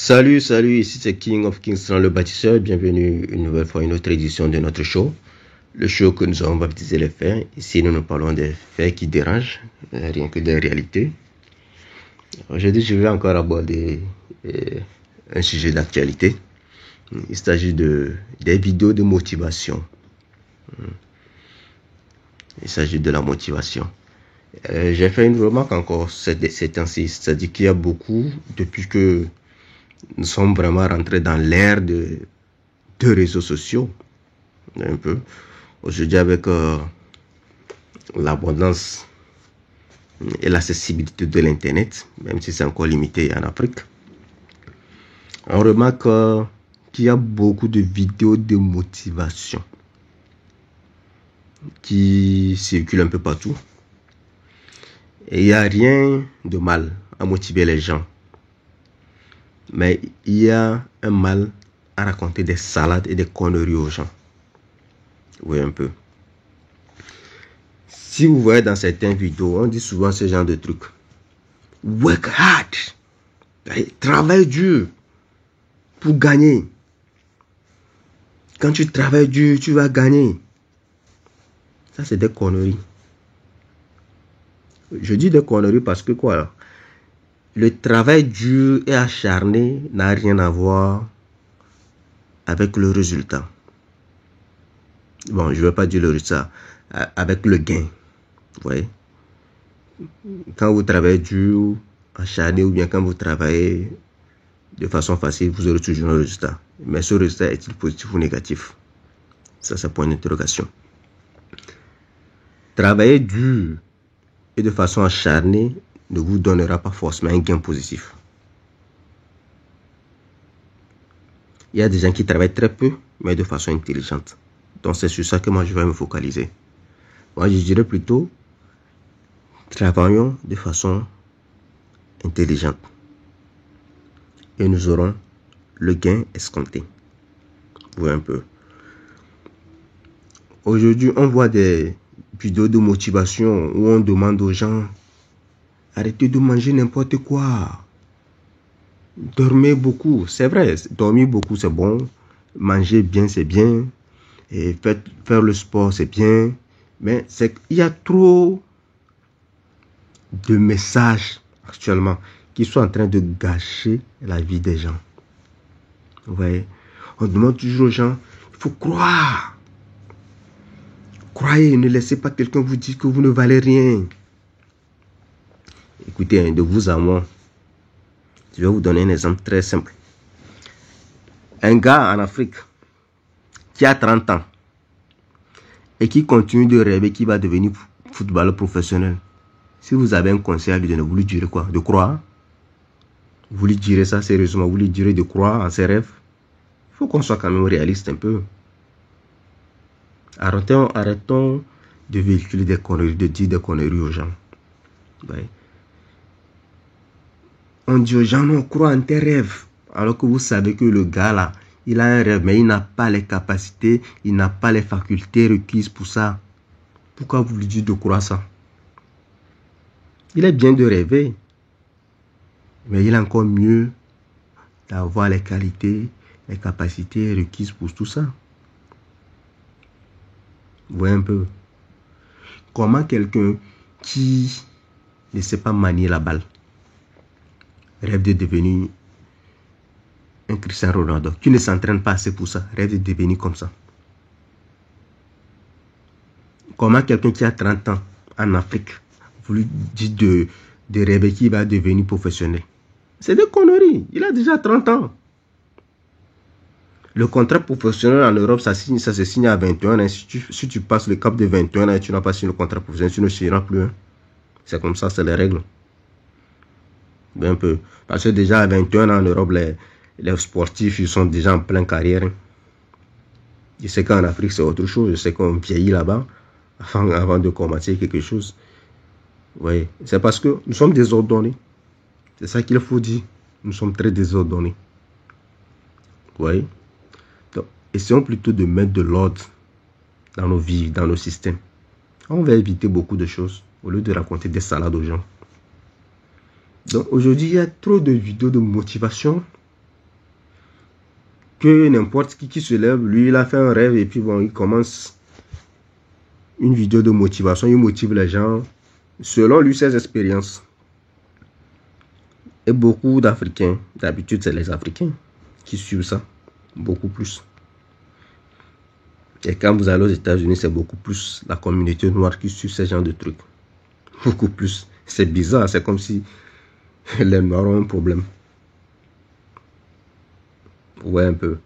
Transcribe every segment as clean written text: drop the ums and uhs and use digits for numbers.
Salut, ici c'est King of Kingston le bâtisseur. Bienvenue une nouvelle fois à une autre édition de notre show. Le show que nous avons baptisé les faits. Ici nous parlons des faits qui dérangent, rien que des réalités. Aujourd'hui je vais encore aborder un sujet d'actualité. Il s'agit des vidéos de motivation. Il s'agit de la motivation. J'ai fait une remarque encore ces temps-ci, c'est-à-dire qu'il y a beaucoup, depuis que nous sommes vraiment rentrés dans l'ère de réseaux sociaux, un peu. Aujourd'hui, avec l'abondance et l'accessibilité de l'Internet, même si c'est encore limité en Afrique, on remarque qu'il y a beaucoup de vidéos de motivation qui circulent un peu partout. Et il n'y a rien de mal à motiver les gens. Mais il y a un mal à raconter des salades et des conneries aux gens. Oui, un peu. Si vous voyez dans certaines vidéos, on dit souvent ce genre de trucs. Work hard. Travaille dur pour gagner. Quand tu travailles dur, tu vas gagner. Ça, c'est des conneries. Je dis des conneries parce que quoi? Le travail dur et acharné n'a rien à voir avec le résultat. Bon, je ne vais pas dire le résultat, avec le gain. Vous voyez? Quand vous travaillez dur, acharné, ou bien quand vous travaillez de façon facile, vous aurez toujours un résultat. Mais ce résultat est-il positif ou négatif? Ça, c'est point d'interrogation. Travailler dur et de façon acharnée ne vous donnera pas forcément un gain positif. Il y a des gens qui travaillent très peu, mais de façon intelligente. Donc c'est sur ça que moi je vais me focaliser. Moi je dirais plutôt, travaillons de façon intelligente. Et nous aurons le gain escompté. Vous voyez un peu. Aujourd'hui, on voit des vidéos de motivation où on demande aux gens: arrêtez de manger n'importe quoi. Dormez beaucoup. C'est vrai, dormir beaucoup c'est bon. Manger bien c'est bien. Et faire le sport c'est bien. Mais il y a trop de messages actuellement qui sont en train de gâcher la vie des gens. Vous voyez, on demande toujours aux gens: il faut croire. Croyez, ne laissez pas quelqu'un vous dire que vous ne valez rien. Écoutez, de vous à moi, je vais vous donner un exemple très simple. Un gars en Afrique qui a 30 ans et qui continue de rêver qu'il va devenir footballeur professionnel. Si vous avez un conseil à lui donner, vous lui direz quoi? De croire? Vous lui direz ça sérieusement? Vous lui direz de croire en ses rêves? Il faut qu'on soit quand même réaliste un peu. Arrêtons de véhiculer des conneries, de dire des conneries aux gens. Ouais. On dit aux gens: non, crois en tes rêves. Alors que vous savez que le gars là, il a un rêve, mais il n'a pas les capacités, il n'a pas les facultés requises pour ça. Pourquoi vous lui dites de croire ça? Il est bien de rêver, mais il est encore mieux d'avoir les qualités, les capacités requises pour tout ça. Vous voyez un peu. Comment quelqu'un qui ne sait pas manier la balle rêve de devenir un Cristiano Ronaldo, qui ne s'entraîne pas assez pour ça, rêve de devenir comme ça? Comment quelqu'un qui a 30 ans en Afrique, vous lui dites de rêver qu'il va devenir professionnel? C'est des conneries. Il a déjà 30 ans. Le contrat professionnel en Europe, ça se signe à 21 ans. Si tu passes le cap de 21 ans et tu n'as pas signé le contrat professionnel, tu ne signeras plus. Hein. C'est comme ça, c'est les règles. Un peu. Parce que déjà à 21 ans en Europe, les sportifs, ils sont déjà en pleine carrière. Je sais qu'en Afrique, c'est autre chose. Je sais qu'on vieillit là-bas avant de commencer quelque chose. Oui, c'est parce que nous sommes désordonnés. C'est ça qu'il faut dire. Nous sommes très désordonnés. Oui. Donc, essayons plutôt de mettre de l'ordre dans nos vies, dans nos systèmes. On va éviter beaucoup de choses au lieu de raconter des salades aux gens. Donc aujourd'hui, il y a trop de vidéos de motivation que n'importe qui se lève, lui, il a fait un rêve et puis bon, il commence une vidéo de motivation, il motive les gens selon lui ses expériences. Et beaucoup d'Africains, d'habitude c'est les Africains qui suivent ça, beaucoup plus. Et quand vous allez aux États-Unis, c'est beaucoup plus la communauté noire qui suit ce genre de trucs. Beaucoup plus. C'est bizarre, c'est comme si les noirs ont un problème. Ouais, un peu.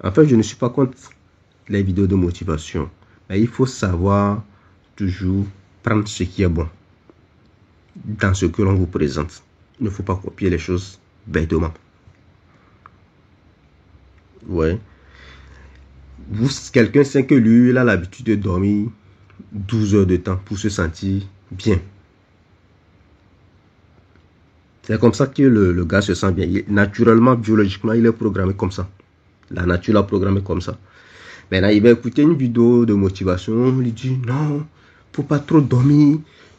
En fait, je ne suis pas contre les vidéos de motivation. Mais il faut savoir toujours prendre ce qui est bon dans ce que l'on vous présente. Il ne faut pas copier les choses bêtement. Ouais. Quelqu'un sait que lui, il a l'habitude de dormir 12 heures de temps pour se sentir bien. C'est comme ça que le gars se sent bien. Naturellement, biologiquement, il est programmé comme ça. La nature l'a programmé comme ça. Maintenant, il va écouter une vidéo de motivation. Il dit non, faut pas trop dormir.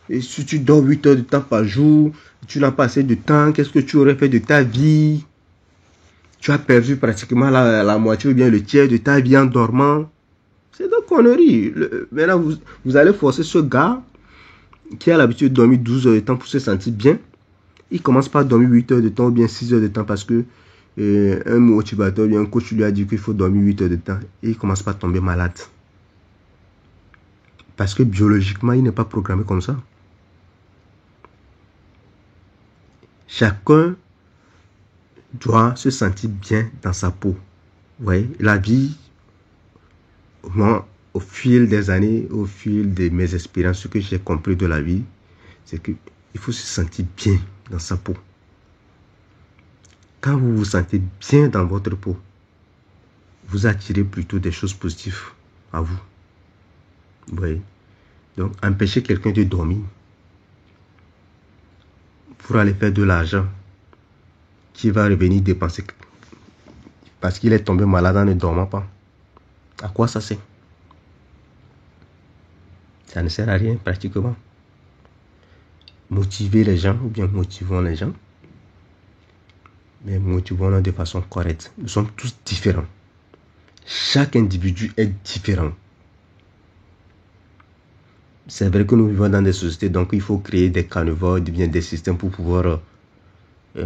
Et si tu dors 8 heures de temps par jour, tu n'as pas assez de temps. Qu'est-ce que tu aurais fait de ta vie? Tu as perdu pratiquement la moitié ou bien le tiers de ta vie en dormant. C'est de conneries. Maintenant, vous allez forcer ce gars qui a l'habitude de dormir 12 heures de temps pour se sentir bien. Il commence par dormir 8 heures de temps ou bien 6 heures de temps parce que un motivateur ou bien un coach lui a dit qu'il faut dormir 8 heures de temps. Et il commence par tomber malade. Parce que biologiquement, il n'est pas programmé comme ça. Chacun doit se sentir bien dans sa peau. Ouais, la vie, moi, au fil des années, au fil de mes expériences, ce que j'ai compris de la vie, c'est qu'il faut se sentir bien dans sa peau. Quand vous vous sentez bien dans votre peau, vous attirez plutôt des choses positives à vous. Oui. Donc, empêcher quelqu'un de dormir pour aller faire de l'argent qui va revenir dépenser parce qu'il est tombé malade en ne dormant pas. À quoi ça sert? Ça ne sert à rien pratiquement. Motiver les gens ou bien motivons les gens. Mais motivons-les de façon correcte. Nous sommes tous différents. Chaque individu est différent. C'est vrai que nous vivons dans des sociétés, donc il faut créer des carnivores, bien des systèmes pour pouvoir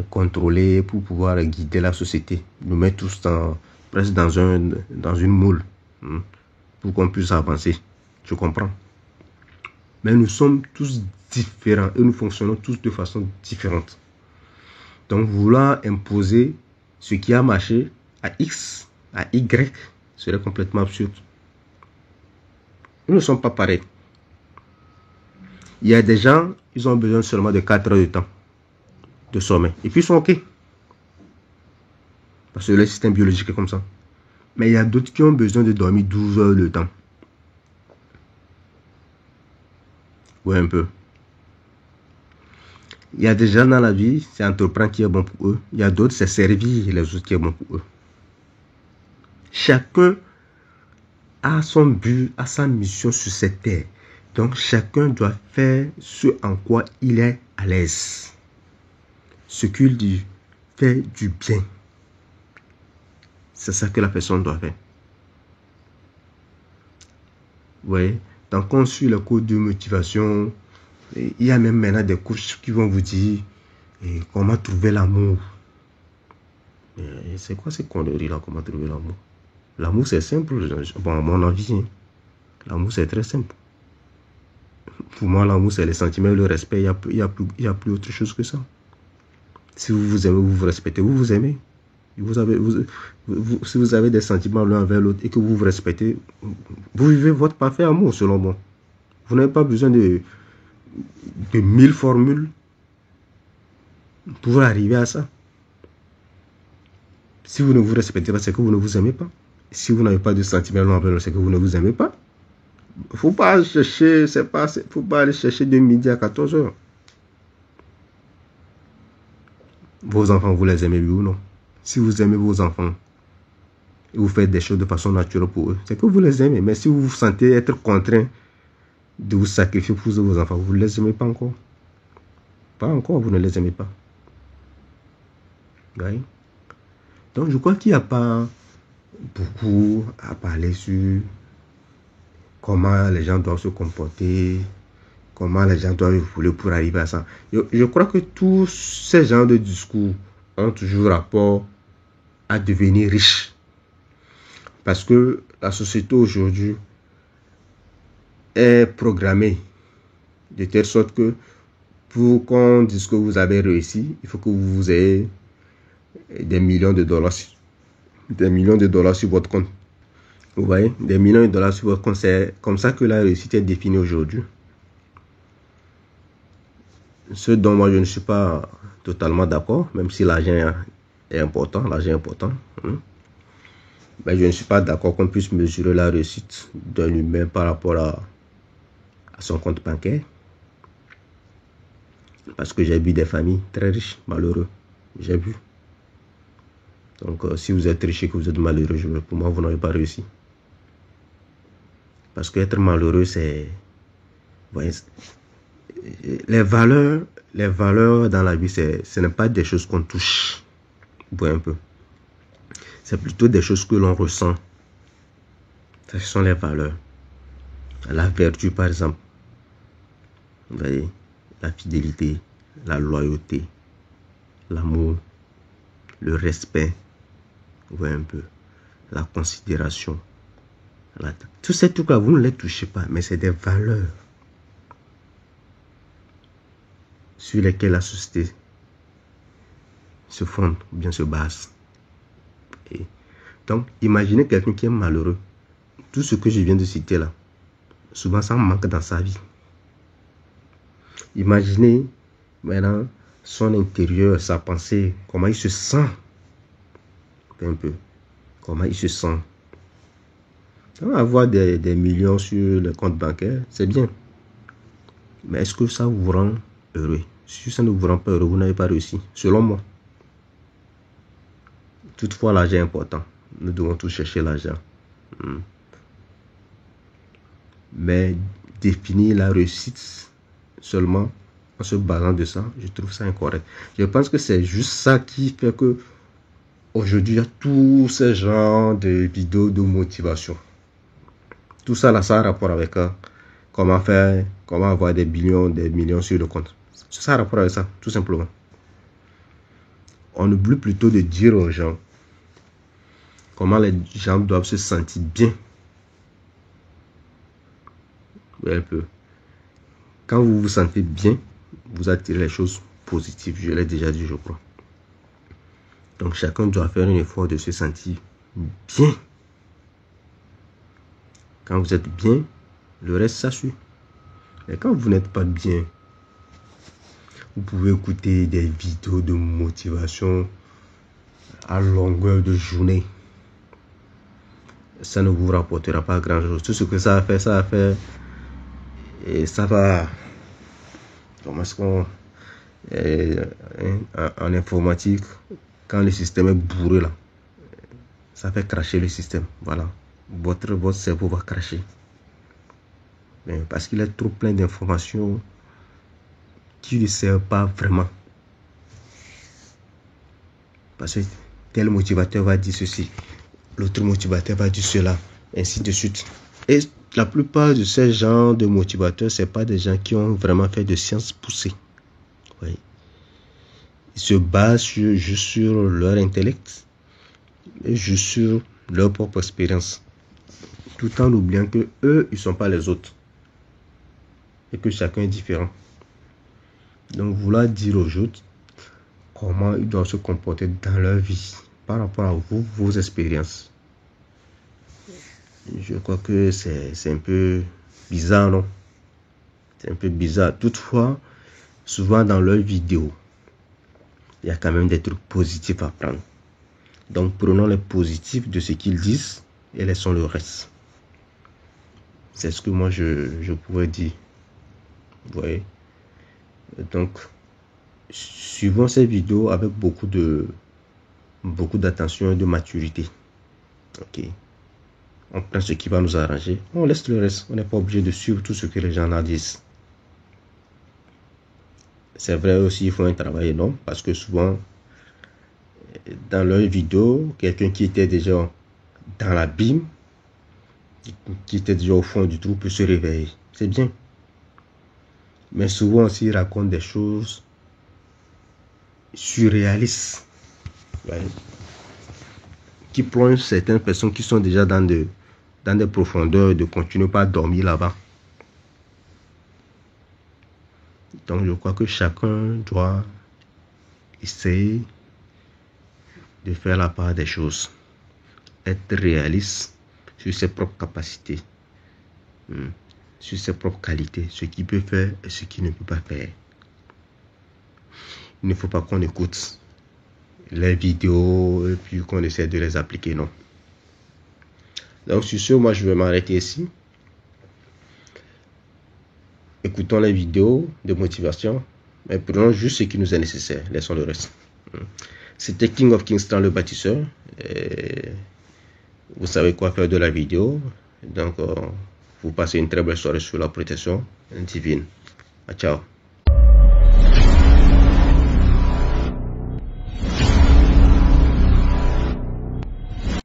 contrôler, pour pouvoir guider la société. Nous mettre tous presque dans une moule pour qu'on puisse avancer. Tu comprends? Mais nous sommes tous différents et nous fonctionnons tous de façon différente. Donc vouloir imposer ce qui a marché à X, à Y, serait complètement absurde. Nous ne sommes pas pareils. Il y a des gens, ils ont besoin seulement de 4 heures de temps de sommeil. Et puis ils sont OK. Parce que le système biologique est comme ça. Mais il y a d'autres qui ont besoin de dormir 12 heures de temps. Ouais, un peu. Il y a des gens dans la vie, c'est entreprendre qui est bon pour eux. Il y a d'autres, c'est servir les autres qui est bon pour eux. Chacun a son but, a sa mission sur cette terre. Donc chacun doit faire ce en quoi il est à l'aise. Ce qu'il dit, fait du bien. C'est ça que la personne doit faire. Oui. Donc on suit le cours de motivation. Il y a même maintenant des coachs qui vont vous dire comment trouver l'amour. C'est quoi ces conneries là, comment trouver l'amour? L'amour c'est simple. Bon, à mon avis, hein. L'amour c'est très simple. Pour moi, l'amour, c'est les sentiments et le respect. Il n'y a plus autre chose que ça. Si vous vous aimez, vous vous respectez, vous vous aimez. Si vous avez des sentiments l'un envers l'autre et que vous vous respectez, vous vivez votre parfait amour, selon moi. Vous n'avez pas besoin de 1000 formules pour arriver à ça. Si vous ne vous respectez pas, c'est que vous ne vous aimez pas. Si vous n'avez pas de sentiments l'un envers l'autre, c'est que vous ne vous aimez pas. Faut pas chercher, faut pas aller chercher de midi à 14 heures. Vos enfants, vous les aimez, oui ou non? Si vous aimez vos enfants et vous faites des choses de façon naturelle pour eux, c'est que vous les aimez. Mais si vous vous sentez être contraint de vous sacrifier pour vos enfants, vous ne les aimez pas encore. Pas encore, vous ne les aimez pas. Oui. Donc, je crois qu'il n'y a pas beaucoup à parler sur comment les gens doivent se comporter, comment les gens doivent évoluer pour arriver à ça. Je crois que tous ces genres de discours ont toujours rapport à devenir riche. Parce que la société aujourd'hui est programmée de telle sorte que pour qu'on dise que vous avez réussi, il faut que vous ayez des millions de dollars sur votre compte. Vous voyez, des millions de dollars sur votre compte. C'est comme ça que la réussite est définie aujourd'hui. Ce dont moi je ne suis pas totalement d'accord, même si l'argent est important, mais je ne suis pas d'accord qu'on puisse mesurer la réussite d'un humain par rapport à son compte bancaire. Parce que j'ai vu des familles très riches, malheureux. J'ai vu. Donc, si vous êtes riche et que vous êtes malheureux, pour moi, vous n'avez pas réussi. Parce qu'être malheureux, c'est... voyez, les valeurs dans la vie, ce n'est pas des choses qu'on touche. Vous voyez un peu. C'est plutôt des choses que l'on ressent. Ce sont les valeurs. La vertu, par exemple. Vous voyez, la fidélité, la loyauté, l'amour, le respect, vous voyez un peu, la considération. Tous ces trucs-là, vous ne les touchez pas, mais c'est des valeurs sur lesquelles la société se fonde ou bien se base. Et donc, imaginez quelqu'un qui est malheureux. Tout ce que je viens de citer là, souvent ça manque dans sa vie. Imaginez maintenant son intérieur, sa pensée, comment il se sent. Un peu. Comment il se sent. Avoir des millions sur le compte bancaire, c'est bien. Mais est-ce que ça vous rend heureux? Si ça ne vous rend pas heureux, vous n'avez pas réussi, selon moi. Toutefois, l'argent est important. Nous devons tous chercher l'argent. Mais définir la réussite seulement en se basant de ça, je trouve ça incorrect. Je pense que c'est juste ça qui fait que aujourd'hui, il y a tous ces genres de vidéos de motivation. Tout ça, là, ça a rapport avec comment faire, comment avoir des millions sur le compte. Ça a rapport avec ça, tout simplement. On oublie plutôt de dire aux gens comment les gens doivent se sentir bien. Oui, un peu. Quand vous vous sentez bien, vous attirez les choses positives. Je l'ai déjà dit, je crois. Donc, chacun doit faire un effort de se sentir bien. Quand vous êtes bien, le reste, ça suit. Et quand vous n'êtes pas bien, vous pouvez écouter des vidéos de motivation à longueur de journée. Ça ne vous rapportera pas grand-chose. Tout ce que ça a fait, et ça va... Comment est-ce qu'on... en informatique, quand le système est bourré, là, ça fait cracher le système. Voilà. Votre cerveau va cracher. Mais parce qu'il est trop plein d'informations qui ne servent pas vraiment. Parce que tel motivateur va dire ceci, l'autre motivateur va dire cela, ainsi de suite. Et la plupart de ces genres de motivateurs, ce n'est pas des gens qui ont vraiment fait de sciences poussées. Oui. Ils se basent juste sur leur intellect et juste sur leur propre expérience. Tout en oubliant que eux, ils ne sont pas les autres. Et que chacun est différent. Donc, vouloir dire aux autres comment ils doivent se comporter dans leur vie par rapport à vous, vos expériences. Je crois que c'est un peu bizarre, non? C'est un peu bizarre. Toutefois, souvent dans leurs vidéos, il y a quand même des trucs positifs à prendre. Donc, prenons les positifs de ce qu'ils disent et laissons le reste. C'est ce que moi, je pourrais dire. Vous voyez? Donc, suivons ces vidéos avec beaucoup d'attention et de maturité. Ok. On prend ce qui va nous arranger. On laisse le reste. On n'est pas obligé de suivre tout ce que les gens en disent. C'est vrai aussi, il faut un travail énorme parce que souvent, dans leur vidéo, quelqu'un qui était déjà dans l'abîme, qui était déjà au fond du trou, peut se réveiller. C'est bien. Mais souvent aussi, ils racontent des choses surréalistes, ouais, qui plongent certaines personnes qui sont déjà dans des profondeurs de continuer pas à dormir là-bas. Donc je crois que chacun doit essayer de faire la part des choses, être réaliste sur ses propres capacités, sur ses propres qualités, ce qu'il peut faire et ce qu'il ne peut pas faire. Il ne faut pas qu'on écoute les vidéos et puis qu'on essaie de les appliquer, non. Donc sur ce, moi je vais m'arrêter ici. Écoutons les vidéos de motivation, mais prenons juste ce qui nous est nécessaire, laissons le reste. C'était King of Kingston, le bâtisseur. Et vous savez quoi faire de la vidéo. Donc, vous passez une très belle soirée sur la protection divine. Ciao.